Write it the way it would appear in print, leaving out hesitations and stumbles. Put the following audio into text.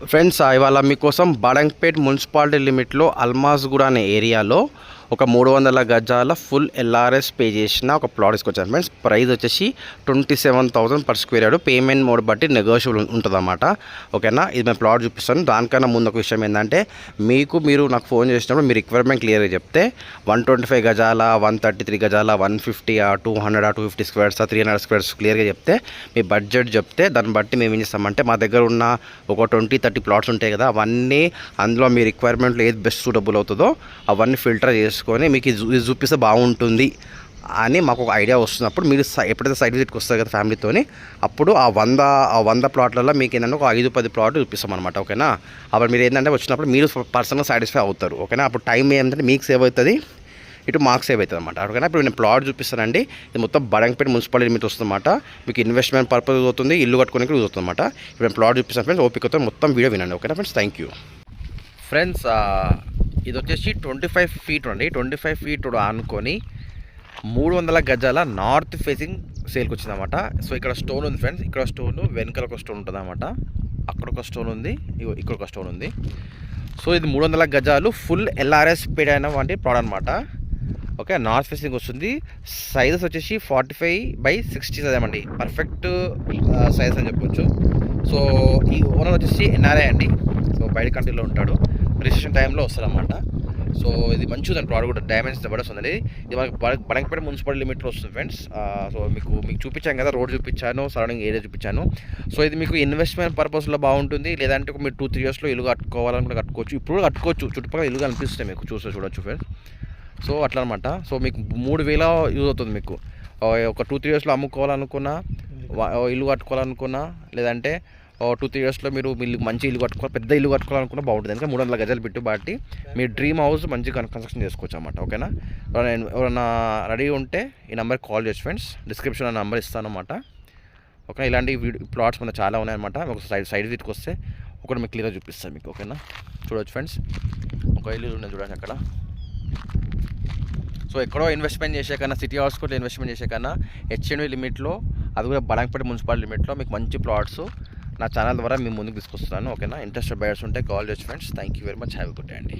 Friends ఇవాళ మీకోసం Badangpet municipality లిమిట్లో Almasguda అనే ఏరియాలో ఒక 300 గజాల ఫుల్ ఎల్ఆర్ఎస్ పే చేసిన ఒక ప్లాట్ తీసుకొచ్చాను ఫ్రెండ్స్. ప్రైస్ వచ్చేసి 27,000 per square yard. Payment mode బట్టి నెగోషియబుల్ ఉంటుందన్నమాట. ఓకేనా, ఇది నేను ప్లాట్ చూపిస్తాను. దానికన్నా ముందు ఒక విషయం ఏంటంటే, మీరు నాకు ఫోన్ చేసినప్పుడు మీ రిక్వైర్మెంట్ క్లియర్గా చెప్తే 125 గజాల, 133 గజాల, 150, 200, 250 స్క్వేర్స్, 300 స్క్వేర్స్ క్లియర్గా చెప్తే, మీ బడ్జెట్ చెప్తే దాన్ని బట్టి మేము ఏం చేస్తామంటే, మా దగ్గర ఉన్న ఒక 20-30 ప్లాట్స్ ఉంటాయి కదా, అవన్నీ అందులో మీ రిక్వైర్మెంట్లో ఏది బెస్ట్ సూటబుల్ అవుతుందో అవన్నీ ఫిల్టర్ చేసుకొని మీకు ఇది చూపిస్తే బాగుంటుంది అని మాకు ఒక ఐడియా వస్తున్నప్పుడు, మీరు ఎప్పుడైతే సైట్ విజిట్కి వస్తారు కదా ఫ్యామిలీతోని, అప్పుడు ఆ 100 ప్లాట్లలో మీకు ఏంటంటే ఒక 5-10 ప్లాట్లు చూపిస్తాం అనమాట. ఓకేనా, అప్పుడు మీరు ఏంటంటే వచ్చినప్పుడు మీరు పర్సనల్గా సాటిస్ఫై అవుతారు. ఓకేనా, అప్పుడు టైం ఏంటంటే మీకు సేవ్ అవుతుంది, ఇటు మార్క్స్ సేవ్ అవుతుంది అనమాట. ఓకేనా, ఇప్పుడు నేను ప్లాట్ చూపిస్తానండి. ఇది మొత్తం బడంగ్పేట్ మున్సిపాలిటీ లిమిట్ వస్తుందన్నమాట. మీకు ఇన్వెస్ట్మెంట్ పర్పస్ అవుతుంది, ఇల్లు కట్టుకోవడానికి యూజ్ అవుతుంది అనమాట. ఇప్పుడు నేను ప్లాట్ చూపిస్తాను ఫ్రెండ్స్. ఓపికతో మొత్తం వీడియో వినండి. ఓకేనా ఫ్రెండ్స్, థ్యాంక్ యూ. ఫ్రెండ్స్, ఇది వచ్చేసి 25 ఫీట్ అండి. 25 ఫీట్ అనుకొని 300 గజాల నార్త్ ఫేసింగ్ సేల్కి వచ్చిందన్నమాట. సో ఇక్కడ స్టోన్ ఉంది ఫ్రెండ్స్. ఇక్కడ స్టోన్, వెనకాల ఒక స్టోన్ ఉంటుంది అన్నమాట. అక్కడ ఒక స్టోన్ ఉంది, ఇక్కడ ఒక స్టోన్ ఉంది. సో ఇది 300 గజాలు ఫుల్ ఎల్ఆర్ఎస్ పేడ్ అయిన వంటి ప్లాట్ అనమాట. ఓకే, నార్త్ ఫేసింగ్ వస్తుంది. సైజెస్ వచ్చేసి 45/60 చదివామండి. పర్ఫెక్ట్ సైజ్ అని చెప్పొచ్చు. సో ఈ ఓనర్ వచ్చేసి ఎన్ఆర్ఐ అండి. సో బయట కంట్రీలో ఉంటాడు, రిజిస్ట్రేషన్ టైంలో వస్తుందన్నమాట. సో ఇది మంచిది అండి, ప్లాట్ కూడా డైమెన్షన్ జబర్దస్త్ ఉంది. ఇది మనకి బడంగ్పేట మున్సిపాలిటీ లిమిట్లో వస్తుంది ఫ్రెండ్స్. సో మీకు చూపించాను కదా, రోడ్ చూపించాను, సరౌండింగ్ ఏరియా చూపించాను. సో ఇది మీకు ఇన్వెస్ట్మెంట్ పర్పస్లో బాగుంటుంది. లేదంటే మీరు 2-3 ఇయర్స్లో ఇల్లు కట్టుకోవాలనుకుంటే కట్టుకోవచ్చు. ఇప్పుడు కట్టుకోవచ్చు, చుట్టుపక్కల ఇల్లు కనిపిస్తాయి మీకు, చూడొచ్చు ఫ్రెండ్స్. సో అట్లా అనమాట. సో మీకు 3,000 యూజ్ అవుతుంది. మీకు ఒక 2-3 ఇయర్స్లో అమ్ముకోవాలనుకున్నా, ఇల్లు కట్టుకోవాలనుకున్నా, లేదంటే 2-3 ఇయర్స్లో మీరు మంచి ఇల్లు కట్టుకోవాలి, పెద్ద ఇల్లు కట్టుకోవాలనుకున్నా బాగుంటుంది. ఎందుకంటే 300 గజాలు పెట్టుబట్టి మీ డ్రీమ్ హౌస్ మంచిగా కన్స్ట్రక్షన్ చేసుకోవచ్చు అన్నమాట. ఓకేనా, ఎవరైనా రెడీ ఉంటే ఈ నెంబర్కి కాల్ చేయొచ్చు ఫ్రెండ్స్. డిస్క్రిప్షన్లో నెంబర్ ఇస్తాను అన్నమాట. ఓకే, ఇలాంటి ప్లాట్స్ మన చాలా ఉన్నాయన్నమాట. ఒక సైడ్ విజిట్కి వస్తే ఒకటి మీకు క్లియర్గా చూపిస్తాను మీకు. ఓకేనా, చూడవచ్చు ఫ్రెండ్స్. ఒక ఇల్లు ఉన్నాయి చూడండి అక్కడ. సో ఎక్కడో ఇన్వెస్ట్మెంట్ చేసే కన్నా, సిటీ హౌస్కోట్లో ఇన్వెస్ట్మెంట్ చేసే కన్నా హెచ్ఎండ్వి లిమిట్లో, అది కూడా బడంగ్పేట మున్సిపాలిటీ లిమిట్లో మీకు మంచి ప్లాట్స్ నా ఛానల్ ద్వారా మీ ముందుకు తీసుకొస్తున్నాను. ఓకేనా, ఇంట్రెస్టెడ్ బయర్స్ ఉంటే కాల్ చేయొచ్చు friends. Thank you very much. Have a good day అండి.